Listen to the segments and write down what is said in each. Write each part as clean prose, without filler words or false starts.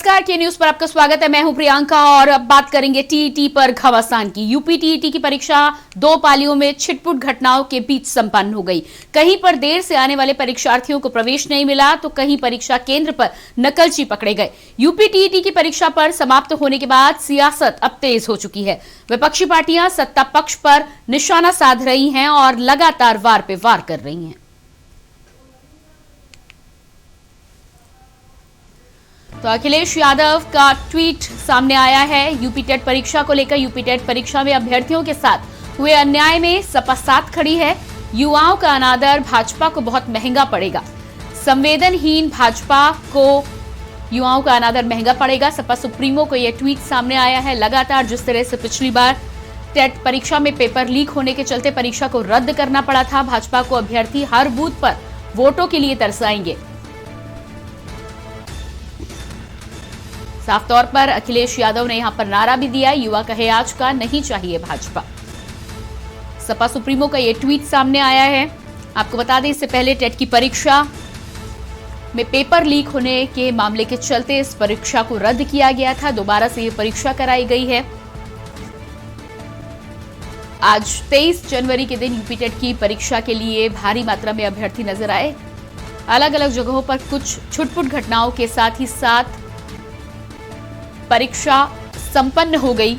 नमस्कार, के न्यूज पर आपका स्वागत है। मैं हूं प्रियंका और अब बात करेंगे टीईटी पर घमासान की। यूपी टीईटी की परीक्षा 2 पालियों में छिटपुट घटनाओं के बीच संपन्न हो गई। कहीं पर देर से आने वाले परीक्षार्थियों को प्रवेश नहीं मिला तो कहीं परीक्षा केंद्र पर नकलची पकड़े गए। यूपी टीईटी की परीक्षा पर समाप्त होने के बाद सियासत अब तेज हो चुकी है। विपक्षी पार्टियां सत्ता पक्ष पर निशाना साध रही हैं और लगातार वार पे वार कर रही हैं। तो अखिलेश यादव का ट्वीट सामने आया है। यूपी टेट परीक्षा को लेकर यूपी टेट परीक्षा में अभ्यर्थियों के साथ हुए अन्याय में सपा साथ खड़ी है। युवाओं का अनादर भाजपा को बहुत महंगा पड़ेगा। संवेदनहीन भाजपा को युवाओं का अनादर महंगा पड़ेगा। सपा सुप्रीमो को यह ट्वीट सामने आया है। लगातार जिस तरह से पिछली बार टेट परीक्षा में पेपर लीक होने के चलते परीक्षा को रद्द करना पड़ा था, भाजपा को अभ्यर्थी हर बूथ पर वोटों के लिए तरसाएंगे। साफ तौर पर अखिलेश यादव ने यहां पर नारा भी दिया, युवा कहे आज का नहीं चाहिए भाजपा। सपा सुप्रीमो का यह ट्वीट सामने आया है। आपको बता दें, इससे पहले टेट की परीक्षा में पेपर लीक होने के मामले के चलते इस परीक्षा को रद्द किया गया था। दोबारा से यह परीक्षा कराई गई है। आज 23 जनवरी के दिन यूपी टेट की परीक्षा के लिए भारी मात्रा में अभ्यर्थी नजर आए। अलग अलग जगहों पर कुछ छुटपुट घटनाओं के साथ ही साथ परीक्षा संपन्न हो गई।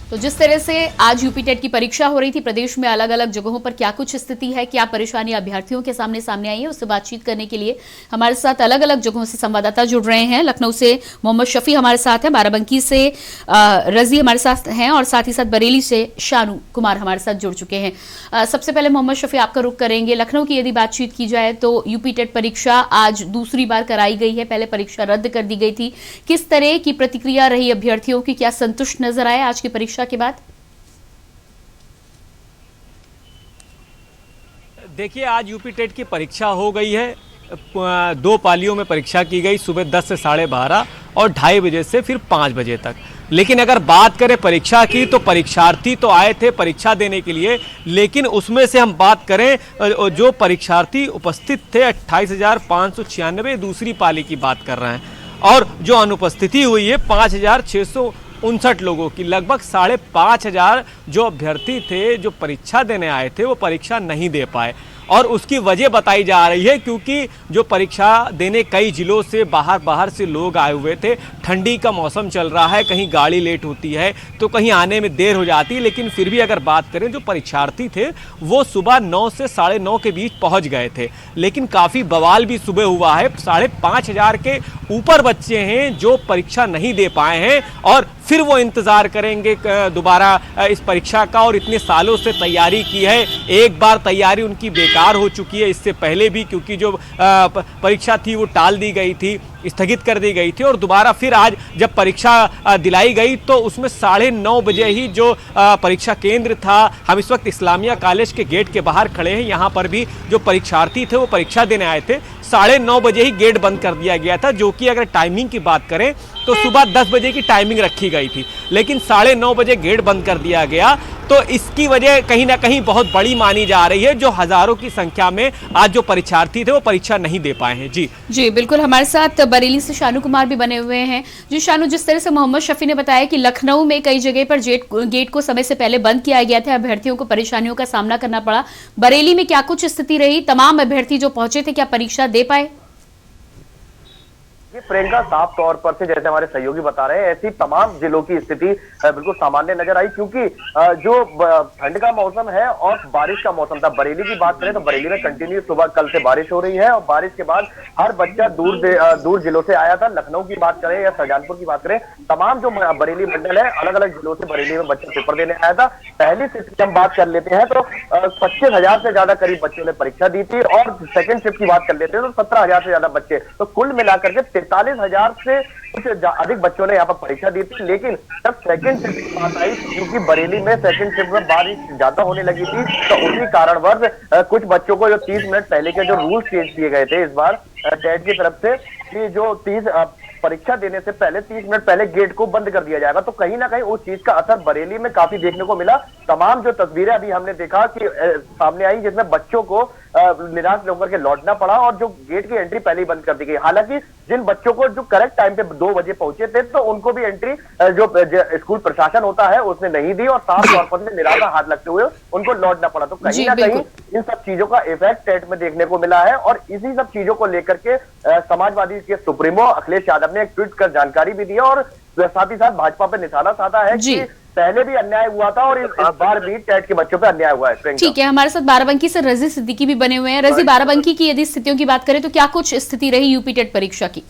तो जिस तरह से आज यूपी टेट की परीक्षा हो रही थी, प्रदेश में अलग अलग जगहों पर क्या कुछ स्थिति है, क्या परेशानी अभ्यर्थियों के सामने आई है, उससे बातचीत करने के लिए हमारे साथ अलग अलग जगहों से संवाददाता जुड़ रहे हैं। लखनऊ से मोहम्मद शफी हमारे साथ हैं, बाराबंकी से रजी हमारे साथ हैं और साथ ही साथ बरेली से शानू कुमार हमारे साथ जुड़ चुके हैं। सबसे पहले मोहम्मद शफी, आपका रुख करेंगे। लखनऊ की यदि बातचीत की जाए तो यूपी टेट परीक्षा आज दूसरी बार कराई गई है। पहले परीक्षा रद्द कर दी गई थी। किस तरह की प्रतिक्रिया रही अभ्यर्थियों की? क्या संतुष्ट नजर आए आज की परीक्षा के बाद? देखिए, आज यूपी टेट की परीक्षा हो गई है। 2 पालियों में परीक्षा की गई, सुबह 10 से 12:30 और 2:30 बजे से फिर 5 बजे तक। लेकिन अगर बात करें परीक्षा की तो परीक्षार्थी तो आए थे परीक्षा देने के लिए, लेकिन उसमें से हम बात करें जो परीक्षार्थी उपस्थित थे 28,596, दूसरी पाली की बात कर रहे हैं, और जो अनुपस्थिति हुई है 5,659 लोगों की। लगभग 5,500 जो अभ्यर्थी थे जो परीक्षा देने आए थे वो परीक्षा नहीं दे पाए। और उसकी वजह बताई जा रही है क्योंकि जो परीक्षा देने कई जिलों से बाहर से लोग आए हुए थे। ठंडी का मौसम चल रहा है, कहीं गाड़ी लेट होती है तो कहीं आने में देर हो जाती है, लेकिन फिर भी अगर बात करें जो परीक्षार्थी थे वो सुबह 9 से 9:30 के बीच पहुंच गए थे। लेकिन काफ़ी बवाल भी सुबह हुआ है। 5,500 के ऊपर बच्चे हैं जो परीक्षा नहीं दे पाए हैं और फिर वो इंतज़ार करेंगे दोबारा इस परीक्षा का, और इतने सालों से तैयारी की है। एक बार तैयारी उनकी बेकार हो चुकी है इससे पहले भी, क्योंकि जो परीक्षा थी वो टाल दी गई थी, स्थगित कर दी गई थी, और दोबारा फिर आज जब परीक्षा दिलाई गई तो उसमें 9:30 बजे ही जो परीक्षा केंद्र था, हम इस वक्त इस्लामिया कॉलेज के गेट के बाहर खड़े हैं। यहाँ पर भी जो परीक्षार्थी थे वो परीक्षा देने आए थे, 9:30 बजे ही गेट बंद कर दिया गया था, जो कि अगर टाइमिंग की बात करें तो सुबह 10 बजे की टाइमिंग रखी गई थी, लेकिन 9:30 बजे गेट बंद कर दिया गया। तो इसकी वजह कहीं ना कहीं बहुत बड़ी मानी जा रही है। जो हजारों की संख्या में आज जो परीक्षार्थी थे वो परीक्षा नहीं दे पाए हैं। जी बिल्कुल, हमारे साथ बरेली से शानू कुमार भी बने हुए हैं। जी शानू, जिस तरह से मोहम्मद शफी ने बताया कि लखनऊ में कई जगह पर गेट को समय से पहले बंद किया गया था, अभ्यर्थियों को परेशानियों का सामना करना पड़ा। बरेली में क्या कुछ स्थिति रही? तमाम अभ्यर्थी जो पहुंचे थे क्या परीक्षा दे पाए? प्रियंका, साफ तौर पर से जैसे हमारे सहयोगी बता रहे हैं, ऐसी तमाम जिलों की स्थिति बिल्कुल सामान्य नजर आई, क्योंकि जो ठंड का मौसम है और बारिश का मौसम था। बरेली की बात करें तो बरेली में कंटिन्यू सुबह कल से बारिश हो रही है और बारिश के बाद हर बच्चा दूर जिलों से आया था। लखनऊ की बात करें या शाहजहांपुर की बात करें, तमाम जो बरेली मंडल है अलग अलग जिलों से बरेली में बच्चा पेपर देने आया था। पहली शिफ्ट की हम बात कर लेते हैं तो 25,000 से ज्यादा करीब बच्चों ने परीक्षा दी थी, और सेकंड शिफ्ट की बात कर लेते हैं तो 17,000 से ज्यादा बच्चे, तो कुल मिलाकर के 43,000 से कुछ अधिक बच्चों ने यहाँ पर परीक्षा दी थी। लेकिन जब सेकंड शिफ्ट की बात आई, क्योंकि बरेली में सेकंड शिफ्ट में बारिश ज्यादा होने लगी थी, तो उसी कारणवश कुछ बच्चों को जो 30 मिनट पहले के जो रूल्स चेंज किए गए थे इस बार टेट की तरफ से, कि जो परीक्षा देने से पहले 30 मिनट पहले गेट को बंद कर दिया जाएगा। तो कहीं ना कहीं उस चीज का असर बरेली में काफी देखने को मिला। तमाम जो तस्वीरें अभी हमने देखा कि सामने आई, जिसमें बच्चों को निराश होकर के लौटना पड़ा और जो गेट की एंट्री पहले ही बंद कर दी गई। हालांकि जिन बच्चों को जो करेक्ट टाइम पे 2 बजे पहुंचे थे, तो उनको भी एंट्री जो स्कूल प्रशासन होता है उसने नहीं दी और साफ तौर पर निराशा हाथ लगते हुए उनको लौटना पड़ा। तो कहीं ना कहीं इन सब चीजों का इफेक्ट टेट में देखने को मिला है और इसी सब चीजों को लेकर के समाजवादी के सुप्रीमो अखिलेश यादव ने एक ट्वीट कर जानकारी भी दी और साथ ही साथ भाजपा पर निशाना साधा है कि पहले भी अन्याय हुआ था और इस बार भी टेट के बच्चों पे अन्याय हुआ है। ठीक है, हमारे साथ बाराबंकी से रजी सिद्दीकी भी बने हुए हैं। रजी, बाराबंकी की यदि स्थितियों की बात करें तो क्या कुछ स्थिति रही यूपी टेट परीक्षा की?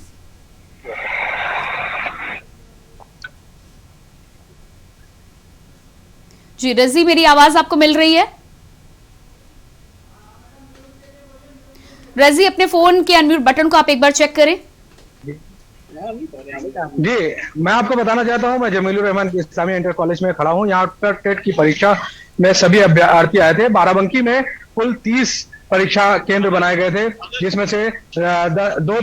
जी रजी, मेरी आवाज आपको मिल रही है? रजी, अपने फोन के अनम्यूट बटन को आप एक बार चेक करें। जी, मैं आपको बताना चाहता हूं, मैं जमीलुर रहमान इस्लामी इंटर कॉलेज में खड़ा हूं। यहाँ पर टेट की परीक्षा में सभी अभ्यर्थी आए थे। बाराबंकी में कुल 30 परीक्षा केंद्र बनाए गए थे, जिसमें से दो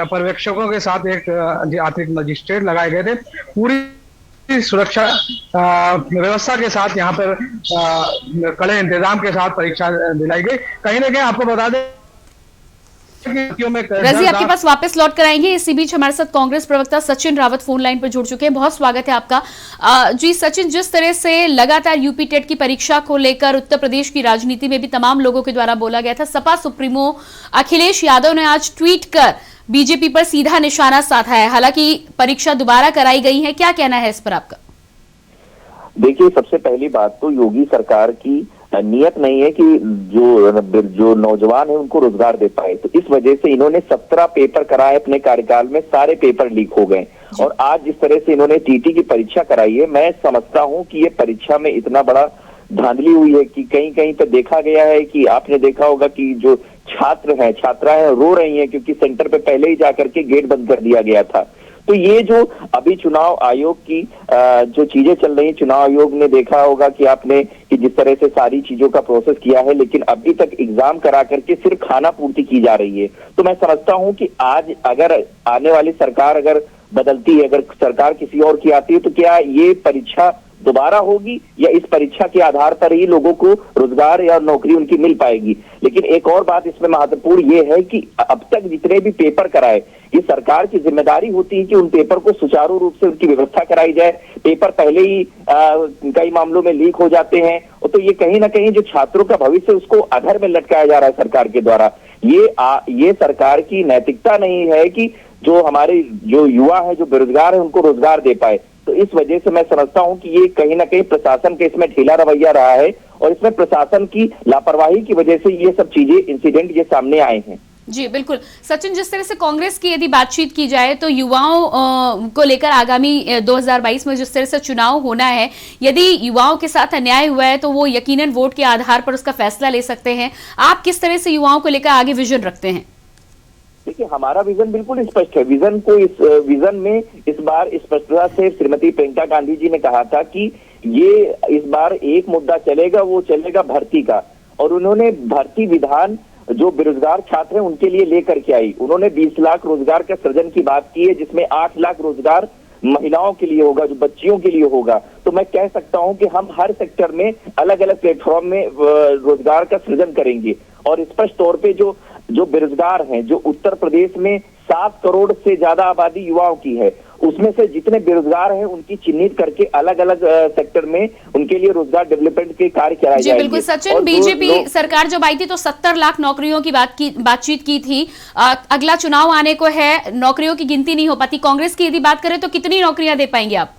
पर्यवेक्षकों के साथ एक अतिरिक्त मजिस्ट्रेट लगाए गए थे। पूरी सुरक्षा व्यवस्था के साथ यहाँ पर कड़े इंतजाम के साथ परीक्षा दिलाई गई। कहीं ना कहीं आपको बता दें, रजी आपके पास वापस लौट कर आएंगे। इसी बीच हमारे साथ कांग्रेस प्रवक्ता सचिन रावत फोन लाइन पर जुड़ चुके हैं। बहुत स्वागत है आपका। जी सचिन, जिस तरह से लगातार यूपी टेट की परीक्षा को लेकर उत्तर प्रदेश की राजनीति में भी तमाम लोगों के द्वारा बोला गया था, सपा सुप्रीमो अखिलेश यादव ने आज ट्वीट कर बीजेपी पर सीधा निशाना साधा है। हालांकि परीक्षा दोबारा कराई गई है, क्या कहना है इस पर आपका? देखिए, सबसे पहली बात तो योगी सरकार की नियत नहीं है कि जो नौजवान है उनको रोजगार दे पाए। तो इस वजह से इन्होंने 17 पेपर कराए अपने कार्यकाल में, सारे पेपर लीक हो गए। और आज जिस तरह से इन्होंने टीटी की परीक्षा कराई है, मैं समझता हूं कि ये परीक्षा में इतना बड़ा धांधली हुई है कि कहीं कहीं पे देखा गया है कि आपने देखा होगा कि जो छात्र हैं, छात्राएं रो रही हैं क्योंकि सेंटर पे पहले ही जाकर के गेट बंद कर दिया गया था। तो ये जो अभी चुनाव आयोग की जो चीजें चल रही है, चुनाव आयोग ने देखा होगा कि आपने कि जिस तरह से सारी चीजों का प्रोसेस किया है, लेकिन अभी तक एग्जाम करा करके सिर्फ खाना पूर्ति की जा रही है। तो मैं समझता हूं कि आज अगर आने वाली सरकार अगर बदलती है, अगर सरकार किसी और की आती है, तो क्या ये परीक्षा दोबारा होगी या इस परीक्षा के आधार पर ही लोगों को रोजगार या नौकरी उनकी मिल पाएगी। लेकिन एक और बात इसमें महत्वपूर्ण ये है कि अब तक जितने भी पेपर कराए, ये सरकार की जिम्मेदारी होती है कि उन पेपर को सुचारू रूप से उनकी व्यवस्था कराई जाए। पेपर पहले ही कई मामलों में लीक हो जाते हैं, और तो ये कहीं ना कहीं जो छात्रों का भविष्य उसको अधर में लटकाया जा रहा है सरकार के द्वारा। ये सरकार की नैतिकता नहीं है कि जो हमारे जो युवा है, जो बेरोजगार है, उनको रोजगार दे पाए। तो इस वजह से मैं समझता हूं कि ये कहीं ना कहीं प्रशासन के इसमें ढीला रवैया रहा है और इसमें प्रशासन की लापरवाही की वजह से ये सब चीजें, इंसिडेंट ये सामने आए हैं। जी बिल्कुल सचिन, जिस तरह से कांग्रेस की यदि बातचीत की जाए तो युवाओं को लेकर आगामी 2022 में जिस तरह से चुनाव होना है, यदि युवाओं के साथ अन्याय हुआ है तो वो यकीनन वोट के आधार पर उसका फैसला ले सकते हैं। आप किस तरह से युवाओं को लेकर आगे विजन रखते हैं? देखिए, हमारा विजन बिल्कुल स्पष्ट है। विजन को इस विजन में इस बार स्पष्टता से श्रीमती प्रियंका गांधी जी ने कहा था कि ये इस बार एक मुद्दा चलेगा, वो चलेगा भर्ती का। और उन्होंने भर्ती विधान जो बेरोजगार छात्र हैं उनके लिए लेकर के आई। उन्होंने 20 लाख रोजगार का सृजन की बात की है, जिसमें 8 लाख रोजगार महिलाओं के लिए होगा, जो बच्चियों के लिए होगा। तो मैं कह सकता हूं कि हम हर सेक्टर में अलग अलग प्लेटफॉर्म में रोजगार का सृजन करेंगे। और स्पष्ट तौर पे जो बेरोजगार हैं, जो उत्तर प्रदेश में 7 करोड़ से ज्यादा आबादी युवाओं की है, उसमें से जितने बेरोजगार हैं उनकी चिन्हित करके अलग अलग सेक्टर में उनके लिए रोजगार डेवलपमेंट के कार्य कराए जाएंगे। बिल्कुल सचिन, बीजेपी सरकार जब आई थी तो 70 लाख नौकरियों की बातचीत की थी। अगला चुनाव आने को है, नौकरियों की गिनती नहीं हो पाती। कांग्रेस की यदि बात करें तो कितनी नौकरियां दे पाएंगे आप?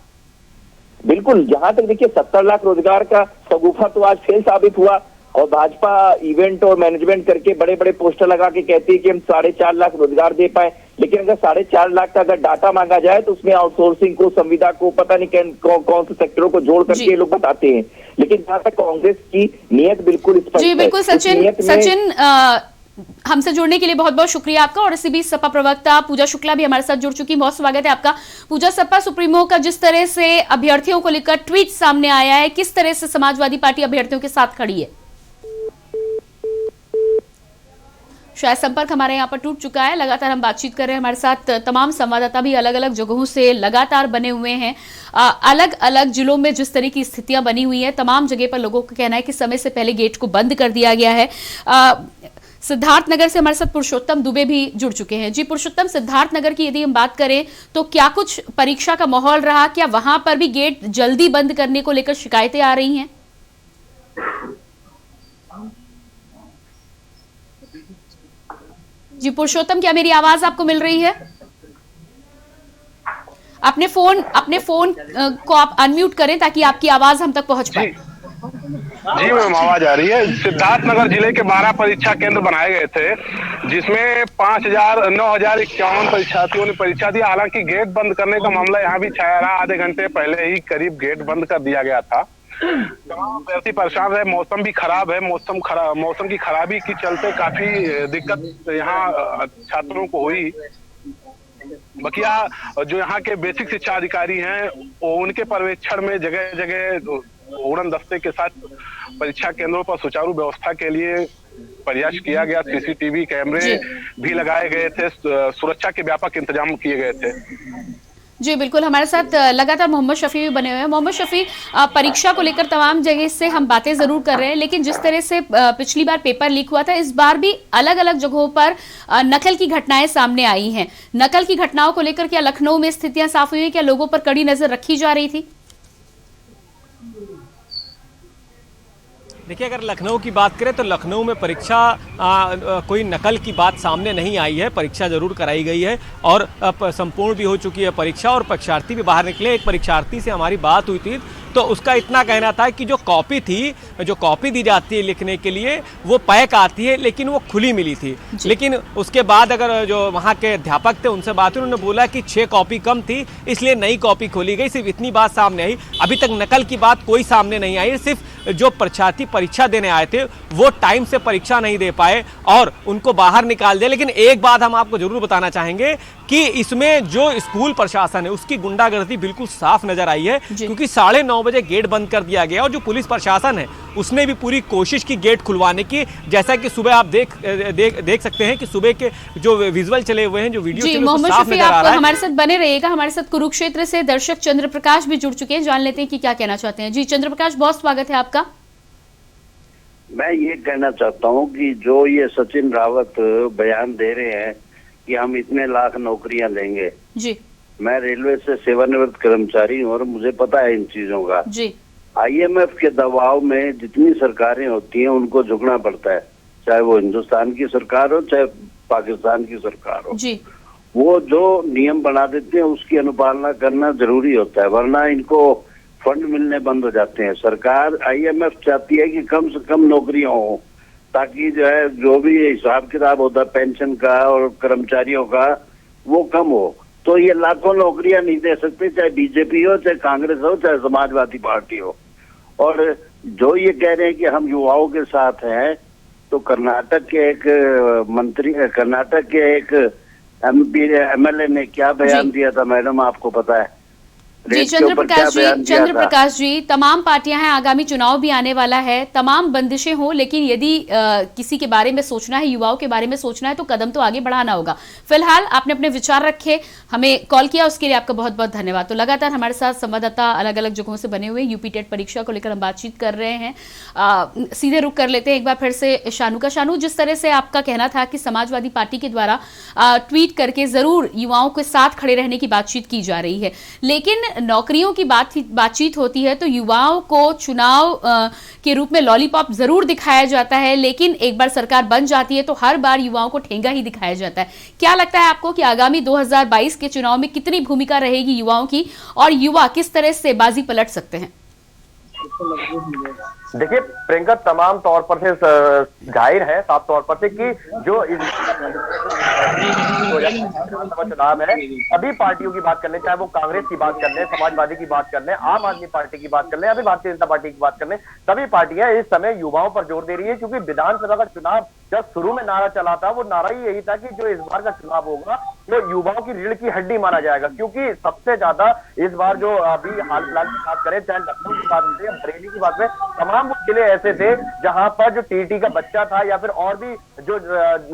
बिल्कुल, जहां तक देखिए 70 लाख रोजगार का शगुफा तो आज फेल साबित हुआ। और भाजपा इवेंट और मैनेजमेंट करके बड़े बड़े पोस्टर लगा के कहती है कि हम 4.5 लाख रोजगार दे पाए। लेकिन अगर 4.5 लाख का अगर डाटा मांगा जाए तो उसमें आउटसोर्सिंग को, संविदा को, पता नहीं कौन से सेक्टरों को जोड़ करके ये लोग बताते हैं। लेकिन जहां तक कांग्रेस की नियत बिल्कुल स्पष्ट है। जी बिल्कुल सचिन, हमसे जुड़ने के लिए बहुत बहुत शुक्रिया आपका। और इसी बीच सपा प्रवक्ता पूजा शुक्ला भी हमारे साथ जुड़ चुकी, बहुत स्वागत है आपका। पूजा, सपा सुप्रीमो का जिस तरह से अभ्यर्थियों को लेकर ट्वीट सामने आया है, किस तरह से समाजवादी पार्टी अभ्यर्थियों के साथ खड़ी है? शायद संपर्क हमारे यहाँ पर टूट चुका है। लगातार हम बातचीत कर रहे हैं, हमारे साथ तमाम संवाददाता भी अलग अलग जगहों से लगातार बने हुए हैं। अलग अलग जिलों में जिस तरह की स्थितियां बनी हुई हैं, तमाम जगह पर लोगों का कहना है कि समय से पहले गेट को बंद कर दिया गया है। सिद्धार्थनगर से हमारे साथ पुरुषोत्तम दुबे भी जुड़ चुके हैं। जी पुरुषोत्तम, सिद्धार्थनगर की यदि हम बात करें तो क्या कुछ परीक्षा का माहौल रहा? क्या वहां पर भी गेट जल्दी बंद करने को लेकर शिकायतें आ रही हैं? जी पुरुषोत्तम, क्या मेरी आवाज आपको मिल रही है? अपने फोन को आप अनम्यूट करें ताकि आपकी आवाज हम तक पहुंच पाए। जी मैम, आवाज आ रही है। सिद्धार्थनगर जिले के 12 परीक्षा केंद्र बनाए गए थे, जिसमें 9,051 परीक्षार्थियों ने परीक्षा दी। हालांकि गेट बंद करने का मामला यहाँ भी छाया रहा। आधे घंटे पहले ही करीब गेट बंद कर दिया गया था। तमाम अभ्यर्थी परेशान है। मौसम भी खराब है। मौसम की खराबी के चलते काफी दिक्कत यहाँ छात्रों को हुई। बकिया जो यहाँ के बेसिक शिक्षा अधिकारी हैं, उनके पर्यवेक्षण में जगह जगह उड़न दस्ते के साथ परीक्षा केंद्रों पर सुचारू व्यवस्था के लिए प्रयास किया गया। सीसीटीवी कैमरे भी लगाए गए थे। सुरक्षा के व्यापक इंतजाम किए गए थे। जी बिल्कुल, हमारे साथ लगातार मोहम्मद शफी भी बने हुए हैं। मोहम्मद शफी, परीक्षा को लेकर तमाम जगह से हम बातें जरूर कर रहे हैं, लेकिन जिस तरह से पिछली बार पेपर लीक हुआ था, इस बार भी अलग अलग जगहों पर नकल की घटनाएं सामने आई हैं। नकल की घटनाओं को लेकर क्या लखनऊ में स्थितियां साफ हुई हैं? क्या लोगों पर कड़ी नजर रखी जा रही थी? देखिए, अगर लखनऊ की बात करें तो लखनऊ में परीक्षा कोई नकल की बात सामने नहीं आई है। परीक्षा जरूर कराई गई है और संपूर्ण भी हो चुकी है परीक्षा, और परीक्षार्थी भी बाहर निकले। एक परीक्षार्थी से हमारी बात हुई थी तो उसका इतना कहना था कि जो कॉपी दी जाती है लिखने के लिए, वो पैक आती है, लेकिन वो खुली मिली थी। लेकिन उसके बाद अगर जो वहाँ के अध्यापक थे उनसे बात हुई, उन्होंने बोला कि 6 कॉपी कम थी, इसलिए नई कॉपी खोली गई। सिर्फ इतनी बात सामने आई। अभी तक नकल की बात कोई सामने नहीं आई। सिर्फ जो परीक्षार्थी परीक्षा देने आए थे वो टाइम से परीक्षा नहीं दे पाए और उनको बाहर निकाल दिया। लेकिन एक बात हम आपको जरूर बताना चाहेंगे कि इसमें जो स्कूल प्रशासन है उसकी गुंडागर्दी बिल्कुल साफ नजर आई है, क्योंकि 9:30 बजे गेट बंद कर दिया गया। और जो पुलिस प्रशासन है उसने भी पूरी कोशिश की गेट खुलवाने की। जैसा कि सुबह आप देख सकते हैं कि सुबह के जो विजुअल चले हुए हैं, जो वीडियो चले, मोहम्मद साफ शफी, नजर आ रहा है। हमारे साथ बने रहिएगा। हमारे साथ कुरुक्षेत्र से दर्शक चंद्र प्रकाश भी जुड़ चुके हैं, जान लेते हैं कि क्या कहना चाहते हैं। जी चंद्र प्रकाश, बहुत स्वागत है आपका। मैं ये कहना चाहता हूँ कि जो ये सचिन रावत बयान दे रहे हैं कि हम इतने लाख नौकरियां देंगे, जी मैं रेलवे से सेवानिवृत्त कर्मचारी हूँ और मुझे पता है इन चीजों का। जी IMF के दबाव में जितनी सरकारें होती हैं उनको झुकना पड़ता है, चाहे वो हिंदुस्तान की सरकार हो चाहे पाकिस्तान की सरकार हो। जी वो जो नियम बना देते हैं उसकी अनुपालना करना जरूरी होता है, वरना इनको फंड मिलने बंद हो जाते हैं। सरकार IMF चाहती है कि कम से कम नौकरियां हो, ताकि जो है जो भी हिसाब किताब होता है पेंशन का और कर्मचारियों का वो कम हो। तो ये लाखों नौकरियां नहीं दे सकते, चाहे बीजेपी हो चाहे कांग्रेस हो चाहे समाजवादी पार्टी हो। और जो ये कह रहे हैं कि हम युवाओं के साथ हैं, तो कर्नाटक के एक MP MLA ने क्या बयान दिया था मैडम, आपको पता है? जी चंद्र प्रकाश जी, तमाम पार्टियां हैं, आगामी चुनाव भी आने वाला है, तमाम बंदिशें हो, लेकिन यदि किसी के बारे में सोचना है, युवाओं के बारे में सोचना है, तो कदम तो आगे बढ़ाना होगा। फिलहाल आपने अपने विचार रखे, हमें कॉल किया, उसके लिए आपका बहुत बहुत धन्यवाद। तो लगातार हमारे साथ संवाददाता अलग अलग जगहों से बने हुए, यूपी टेट परीक्षा को लेकर हम बातचीत कर रहे हैं। सीधे रुक कर लेते हैं एक बार फिर से शानू का। शानू, जिस तरह से आपका कहना था कि समाजवादी पार्टी के द्वारा ट्वीट करके जरूर युवाओं के साथ खड़े रहने की बातचीत की जा रही है, लेकिन नौकरियों की बातचीत होती है तो युवाओं को चुनाव के रूप में लॉलीपॉप जरूर दिखाया जाता है, लेकिन एक बार सरकार बन जाती है तो हर बार युवाओं को ठेंगा ही दिखाया जाता है। क्या लगता है आपको कि आगामी 2022 के चुनाव में कितनी भूमिका रहेगी युवाओं की, और युवा किस तरह से बाजी पलट सकते हैं? देखिए प्रियंका, तमाम तौर पर से जाहिर है साफ तौर पर से कि जो चुनाव है, सभी पार्टियों की बात कर ले, चाहे वो कांग्रेस की बात कर ले, समाजवादी की बात कर ले, आम आदमी पार्टी की बात कर ले, अभी भारतीय जनता पार्टी की बात कर ले, सभी पार्टियां इस समय युवाओं पर जोर दे रही है। क्योंकि विधानसभा का चुनाव जब शुरू में नारा चला था, वो नारा ही यही था कि जो इस बार का चुनाव होगा वो युवाओं की रीढ़ की हड्डी माना जाएगा, क्योंकि सबसे ज्यादा इस बार जो अभी हाल फिलहाल की बात करें, चाहे लखनऊ की बात करें या बरेली की बात करें, तमाम वो जिले ऐसे थे जहां पर जो टीटी का बच्चा था या फिर और भी जो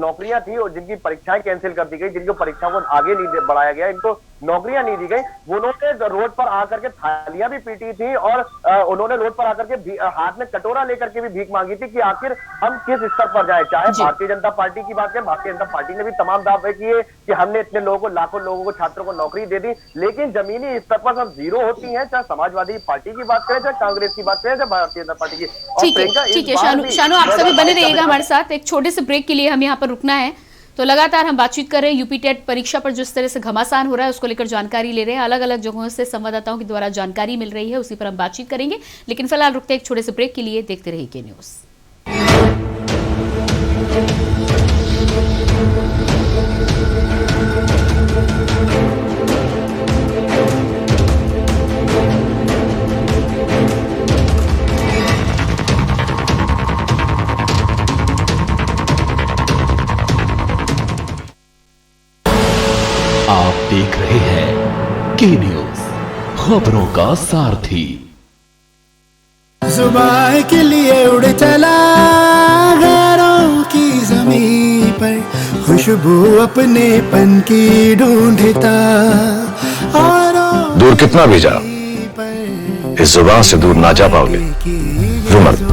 नौकरियां थी और जिनकी परीक्षाएं कैंसिल कर दी गई, जिनको परीक्षाओं को आगे नहीं बढ़ाया गया, इनको नौकरियां नहीं दी गई, उन्होंने रोड पर आकर के थालियां भी पीटी थी और उन्होंने रोड पर आकर के हाथ में कटोरा लेकर के भी भीख मांगी थी कि आखिर हम किस स्तर पर जाए। चाहे भारतीय जनता पार्टी की बात करें, भारतीय जनता पार्टी ने भी तमाम दावे किए कि हमने इतने लोगों को, लाखों लोगों को, छात्रों को नौकरी दे दी, लेकिन जमीनी स्तर पर सब जीरो होती है। चाहे समाजवादी पार्टी की बात करें, चाहे कांग्रेस की बात करें, चाहे भारतीय जनता पार्टी की। ठीक है शानू, आप सभी बने रहिएगा हमारे साथ। एक छोटे से ब्रेक के लिए हमें यहाँ पर रुकना है, तो लगातार हम बातचीत कर रहे हैं यूपी टेट परीक्षा पर जिस तरह से घमासान हो रहा है उसको लेकर जानकारी ले रहे हैं, अलग अलग जगहों से संवाददाताओं के द्वारा जानकारी मिल रही है, उसी पर हम बातचीत करेंगे। लेकिन फिलहाल रुकते एक छोटे से ब्रेक के लिए, देखते रहिए के न्यूज। आप देख रहे हैं के न्यूज, खबरों का सारथी। जुबान के लिए उड़ चला गैरों की ज़मीं पर, खुशबू अपने पन की ढूंढता और दूर कितना भी जाओ इस जुबान से दूर ना जा पाओगे। जुमन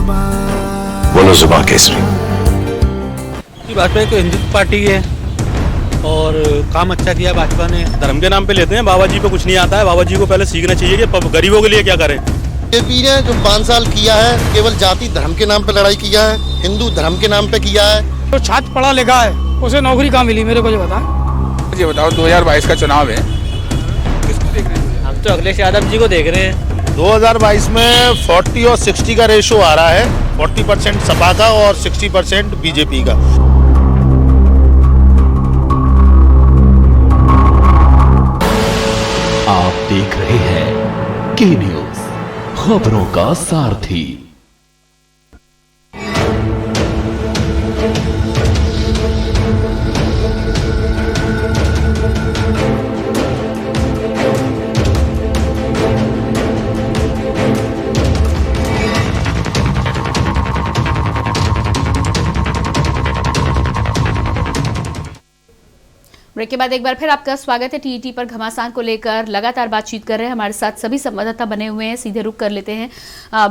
बोलो जुबान केसरी। भाजपा तो हिंदुत्व पार्टी है और काम अच्छा किया भाजपा ने। धर्म के नाम पे लेते हैं, बाबा जी पे कुछ नहीं आता है। बाबा जी को पहले सीखना चाहिए कि गरीबों के लिए क्या करें। बीजेपी ने जो 5 साल किया है केवल जाति धर्म के नाम पे लड़ाई किया है, हिंदू धर्म के नाम पे किया है। तो छात्र पढ़ा लिखा है उसे नौकरी कहाँ मिली, मेरे को जो बता। ये बताओ 2022 का चुनाव है, किसको देख रहे हैं? हम तो अखिलेश यादव जी को देख रहे हैं। 2022 में 40 और 60 का रेशो आ रहा है, 40% सपा का और 60% बीजेपी का। आप देख रहे हैं के न्यूज, खबरों का सारथी। ब्रेक के बाद एक बार फिर आपका स्वागत है। टीईटी पर घमासान को लेकर लगातार बातचीत कर रहे हैं, हमारे साथ सभी संवाददाता बने हुए हैं। सीधे रुक कर लेते हैं,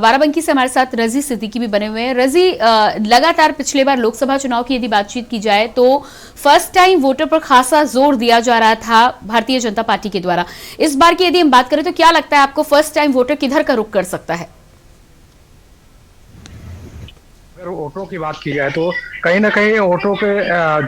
बाराबंकी से हमारे साथ रजी सिद्दीकी भी बने हुए हैं। रजी, लगातार पिछले बार लोकसभा चुनाव की यदि बातचीत की जाए तो फर्स्ट टाइम वोटर पर खासा जोर दिया जा रहा था भारतीय जनता पार्टी के द्वारा। इस बार की यदि हम बात करें तो क्या लगता है आपको, फर्स्ट टाइम वोटर किधर का रुख कर सकता है? अगर ऑटो की बात की जाए तो कहीं ना कहीं ऑटो के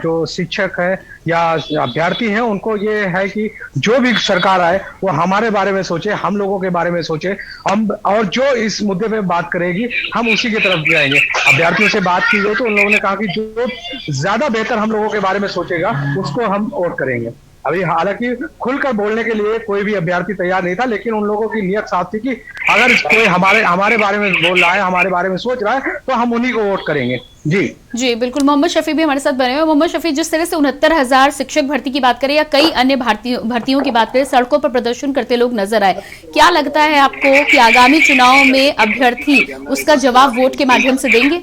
जो शिक्षक है या अभ्यर्थी हैं उनको ये है कि जो भी सरकार आए वो हमारे बारे में सोचे, हम लोगों के बारे में सोचे, हम और जो इस मुद्दे पे बात करेगी हम उसी की तरफ जाएंगे। अभ्यर्थियों से बात की गई तो उन लोगों ने कहा कि जो ज्यादा बेहतर हम लोगों के बारे में सोचेगा उसको हम वोट करेंगे। अभी हालांकि खुलकर बोलने के लिए कोई भी अभ्यर्थी तैयार नहीं था, लेकिन उन लोगों की नियत साफ थी कि अगर कोई हमारे बारे में बोल रहा है, हमारे बारे में सोच रहा है तो हम उन्हीं को वोट करेंगे। जी बिल्कुल। मोहम्मद शफी भी हमारे साथ बने हुए। मोहम्मद शफी, जिस तरह से 69,000 शिक्षक भर्ती की बात करें या कई अन्य भर्तियों की बात करें, सड़कों पर प्रदर्शन करते लोग नजर आए, क्या लगता है आपको कि आगामी चुनाव में अभ्यर्थी उसका जवाब वोट के माध्यम से देंगे?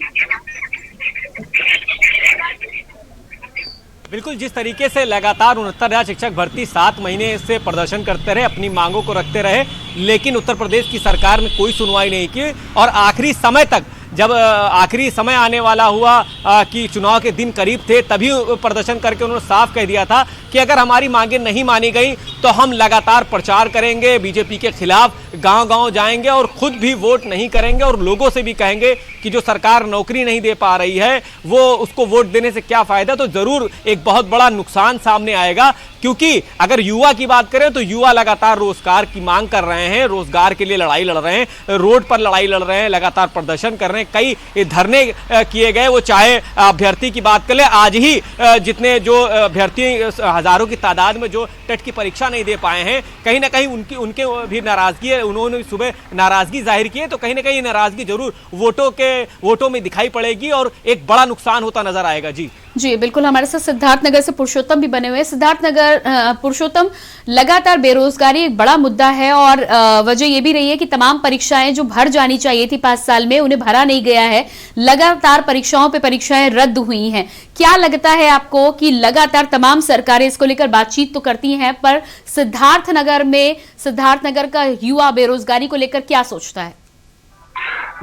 बिल्कुल, जिस तरीके से लगातार 69,000 शिक्षक भर्ती 7 महीने से प्रदर्शन करते रहे, अपनी मांगों को रखते रहे, लेकिन उत्तर प्रदेश की सरकार ने कोई सुनवाई नहीं की और आखिरी समय तक, जब आखिरी समय आने वाला हुआ कि चुनाव के दिन करीब थे, तभी प्रदर्शन करके उन्होंने साफ कह दिया था कि अगर हमारी मांगें नहीं मानी गई तो हम लगातार प्रचार करेंगे, बीजेपी के खिलाफ गांव-गांव जाएंगे और खुद भी वोट नहीं करेंगे और लोगों से भी कहेंगे कि जो सरकार नौकरी नहीं दे पा रही है वो उसको वोट देने से क्या फायदा। तो जरूर एक बहुत बड़ा नुकसान सामने आएगा, क्योंकि अगर युवा की बात करें तो युवा लगातार रोजगार की मांग कर रहे हैं, रोजगार के लिए लड़ाई लड़ रहे हैं, रोड पर लड़ाई लड़ रहे हैं, लगातार प्रदर्शन कर रहे हैं, कई धरने किए गए। वो चाहे अभ्यर्थी की बात करें, आज ही जितने जो अभ्यर्थी हजारों की तादाद में जो टेट की परीक्षा नहीं दे पाए हैं, कहीं ना कहीं उनके भी नाराजगी है, उन्होंने सुबह नाराजगी जाहिर की है, तो कहीं ना कहीं नाराजगी जरूर वोटों में दिखाई पड़ेगी और एक बड़ा नुकसान होता नजर आएगा। जी जी बिल्कुल, हमारे साथ सिद्धार्थनगर से पुरुषोत्तम भी बने हुए हैं। सिद्धार्थनगर पुरुषोत्तम, लगातार बेरोजगारी एक बड़ा मुद्दा है और वजह यह भी रही है कि तमाम परीक्षाएं जो भर जानी चाहिए थी 5 साल में, उन्हें भरा नहीं गया है। लगातार परीक्षाओं पे परीक्षाएं रद्द हुई हैं। क्या लगता है आपको कि लगातार तमाम सरकारें इसको लेकर बातचीत तो करती हैं, पर सिद्धार्थनगर का युवा बेरोजगारी को लेकर क्या सोचता है?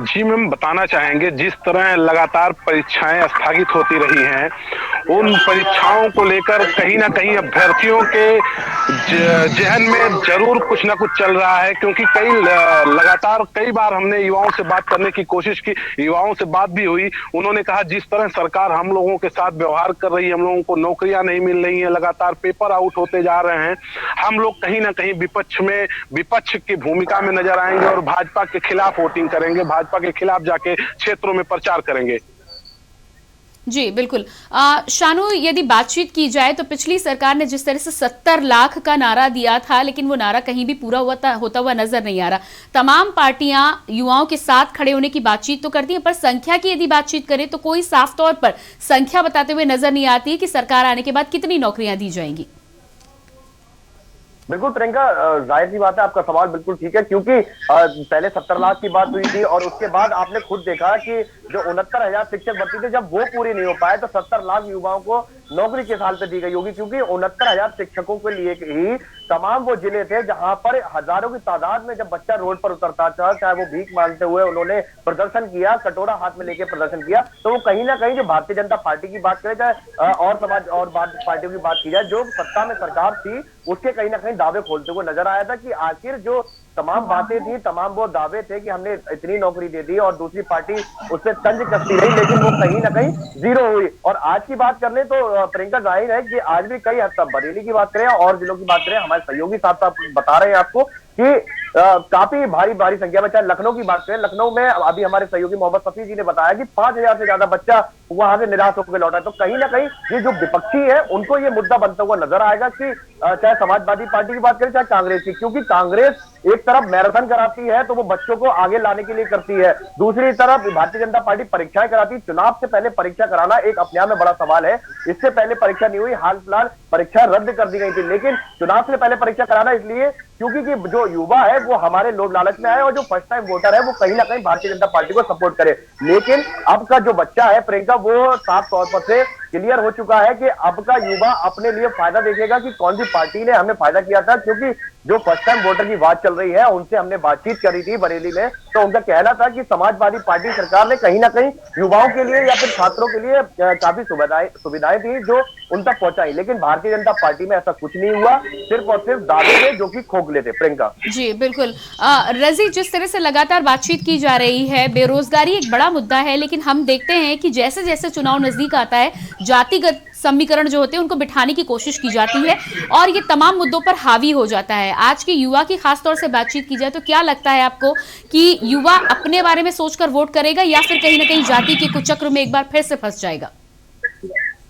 जी मैम, बताना चाहेंगे जिस तरह लगातार परीक्षाएं स्थगित होती रही हैं, उन परीक्षाओं को लेकर कहीं ना कहीं अभ्यर्थियों के जहन में जरूर कुछ ना कुछ चल रहा है, क्योंकि कई बार हमने युवाओं से बात करने की कोशिश की, युवाओं से बात भी हुई। उन्होंने कहा जिस तरह सरकार हम लोगों के साथ व्यवहार कर रही है, हम लोगों को नौकरियां नहीं मिल रही हैं, लगातार पेपर आउट होते जा रहे हैं, हम लोग कहीं ना कहीं विपक्ष की भूमिका में नजर आएंगे और भाजपा के खिलाफ वोटिंग करेंगे, भाजपा के खिलाफ जाके क्षेत्रों में प्रचार करेंगे। जी बिल्कुल। शानू, यदि बातचीत की जाए तो पिछली सरकार ने जिस तरह से 70 लाख का नारा दिया था, लेकिन वो नारा कहीं भी पूरा होता हुआ नजर नहीं आ रहा। तमाम पार्टियां युवाओं के साथ खड़े होने की बातचीत तो करती हैं, पर संख्या की यदि बातचीत करें तो कोई साफ तौर पर संख्या बताते हुए नजर नहीं आती है कि सरकार आने के बाद कितनी नौकरियां दी जाएंगी। बिल्कुल प्रियंका, जाहिर सी बात है, आपका सवाल बिल्कुल ठीक है, क्योंकि पहले 70 लाख की बात हुई थी और उसके बाद आपने खुद देखा कि जो 69,000 शिक्षक भर्ती थे, जब वो पूरी नहीं हो पाए तो 70 लाख युवाओं को नौकरी किस हाल पे दी गई होगी, क्योंकि 69,000 शिक्षकों के लिए ही तमाम वो जिले थे जहां पर हजारों की तादाद में जब बच्चा रोड पर उतरता था, चाहे वो भीख मांगते हुए उन्होंने प्रदर्शन किया, कटोरा हाथ में लेके प्रदर्शन किया, तो वो कहीं ना कहीं जो भारतीय जनता पार्टी की बात करें, चाहे और समाज और पार्टियों की बात की जाए, जो सत्ता में सरकार थी, उसके कहीं ना कहीं दावे खोलते हुए नजर आया था कि आखिर जो तमाम बातें थी, तमाम वो दावे थे कि हमने इतनी नौकरी दे दी और दूसरी पार्टी उससे तंज कसती रही, लेकिन वो कहीं ना कहीं जीरो हुई। और आज की बात कर ले तो प्रियंका, जाहिर है कि आज भी कई हद तक बरेली की बात करें और जिलों की बात करें, हमारे सहयोगी साथ बता रहे हैं आपको कि काफी भारी संख्या में, चाहे लखनऊ की बात करें, लखनऊ में अभी हमारे सहयोगी मोहम्मद सफी जी ने बताया कि 5,000 से ज्यादा बच्चा वहां से निराश होकर लौटा है। तो कहीं ना कहीं ये जो विपक्षी है उनको ये मुद्दा बनता हुआ नजर आएगा कि चाहे समाजवादी पार्टी की बात करें, चाहे कांग्रेस की, क्योंकि कांग्रेस एक तरफ मैराथन कराती है तो वो बच्चों को आगे लाने के लिए करती है, दूसरी तरफ भारतीय जनता पार्टी परीक्षाएं कराती है। चुनाव से पहले परीक्षा कराना एक अपने आप में बड़ा सवाल है। इससे पहले परीक्षा नहीं हुई, हाल फिलहाल परीक्षा रद्द कर दी गई थी, लेकिन चुनाव से पहले परीक्षा कराना इसलिए क्योंकि जो युवा है वो हमारे लोभ लालच में आए और जो फर्स्ट टाइम वोटर है वो कहीं ना कहीं भारतीय जनता पार्टी को सपोर्ट करे। लेकिन अब का जो बच्चा है प्रियंका, वो साफ तौर पर से क्लियर हो चुका है कि अब का युवा अपने लिए फायदा देखेगा कि कौन सी पार्टी ने हमें फायदा किया था, क्योंकि जो फर्स्ट टाइम वोटर की बात चल रही है उनसे हमने बातचीत करी थी बरेली में, तो उनका कहना था कि समाजवादी पार्टी सरकार ने कहीं ना कहीं युवाओं के लिए या फिर छात्रों के लिए काफी सुविधाएं थी जो उन तक पहुंचाई, लेकिन भारतीय जनता पार्टी में ऐसा कुछ नहीं हुआ, सिर्फ और सिर्फ दावे थे जो कि खोखले थे। प्रियंका जी बिल्कुल। रजी, जिस तरह से लगातार बातचीत की जा रही है, बेरोजगारी एक बड़ा मुद्दा है, लेकिन हम देखते हैं कि जैसे जैसे चुनाव नजदीक आता है, जातिगत समीकरण जो होते हैं उनको बिठाने की कोशिश की जाती है और ये तमाम मुद्दों पर हावी हो जाता है। आज के युवा की खासतौर से बातचीत की जाए तो क्या लगता है आपको कि युवा अपने बारे में सोचकर वोट करेगा या फिर कहीं ना कहीं जाति के कुचक्र में एक बार फिर से फंस जाएगा?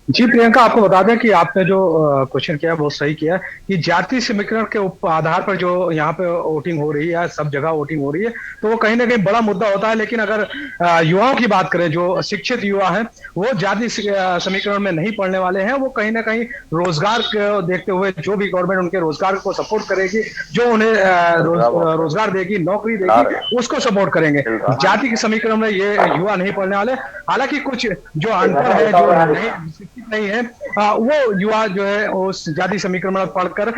जी प्रियंका, आपको बता दें कि आपने जो क्वेश्चन किया बहुत सही किया कि जाति समीकरण के आधार पर जो यहाँ पे वोटिंग हो रही है, सब जगह वोटिंग हो रही है, तो वो कहीं ना कहीं बड़ा मुद्दा होता है। लेकिन अगर युवाओं की बात करें, जो शिक्षित युवा हैं वो जाति समीकरण में नहीं पड़ने वाले हैं, वो कहीं ना कहीं रोजगार को देखते हुए जो भी गवर्नमेंट उनके रोजगार को सपोर्ट करेगी, जो उन्हें रोजगार देगी, नौकरी देगी, उसको सपोर्ट करेंगे। जाति के समीकरण में ये युवा नहीं पड़ने वाले। हालांकि कुछ जो अनपढ़ है, जो नहीं है, वो युवा जो है उस जाति समीकरण में पढ़कर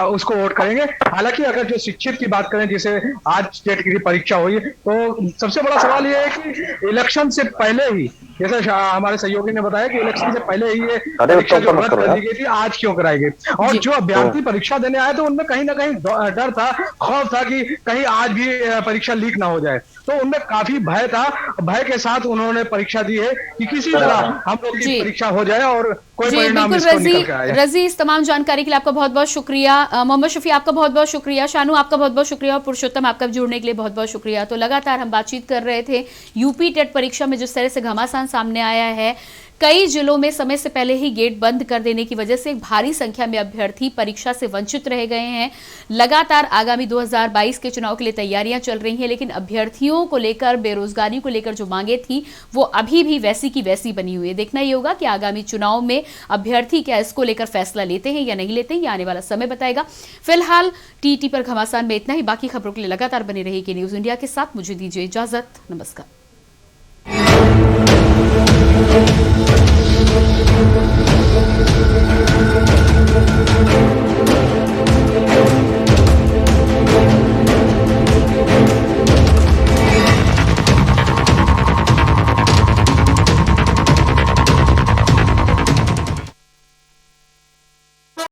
उसको वोट करेंगे। हालांकि अगर जो शिक्षित की बात करें, जिसे आज स्टेट की परीक्षा हुई, तो सबसे बड़ा सवाल ये है कि इलेक्शन से पहले ही, जैसे हमारे सहयोगी ने बताया कि इलेक्शन से पहले ही ये परीक्षा जो रद्द कर दी गई थी, आज क्यों कराई गई? और जो अभ्यर्थी परीक्षा देने आए थे उनमें कहीं ना कहीं डर था, खौफ था कि कहीं आज भी परीक्षा लीक ना हो जाए, तो उनमें काफी भय था। भय के साथ उन्होंने परीक्षा दी है कि किसी तरह हम लोग की परीक्षा हो जाए और कोई परिणाम इसको निकल के आए। रजी, इस तमाम जानकारी के लिए आपका बहुत बहुत शुक्रिया। मोहम्मद शफी, आपका बहुत बहुत शुक्रिया। शानू, आपका बहुत बहुत शुक्रिया। और पुरुषोत्तम, आपका जुड़ने के लिए बहुत बहुत शुक्रिया। तो लगातार हम बातचीत कर रहे थे यूपी टेट परीक्षा में जिस तरह से घमासान सामने आया है, कई जिलों में समय से पहले ही गेट बंद कर देने की वजह से भारी संख्या में अभ्यर्थी परीक्षा से वंचित रह गए हैं। लगातार आगामी 2022 के चुनाव के लिए तैयारियां चल रही हैं, लेकिन अभ्यर्थियों को लेकर, बेरोजगारी को लेकर जो मांगे थी वो अभी भी वैसी की वैसी बनी हुई है। देखना ये होगा कि आगामी चुनाव में अभ्यर्थी क्या इसको लेकर फैसला लेते हैं या नहीं लेते हैं, ये आने वाला समय बताएगा। फिलहाल टीटी पर घमासान में इतना ही। बाकी खबरों के लिए लगातार बने रहिए के न्यूज इंडिया के साथ। मुझे दीजिए इजाजत। नमस्कार।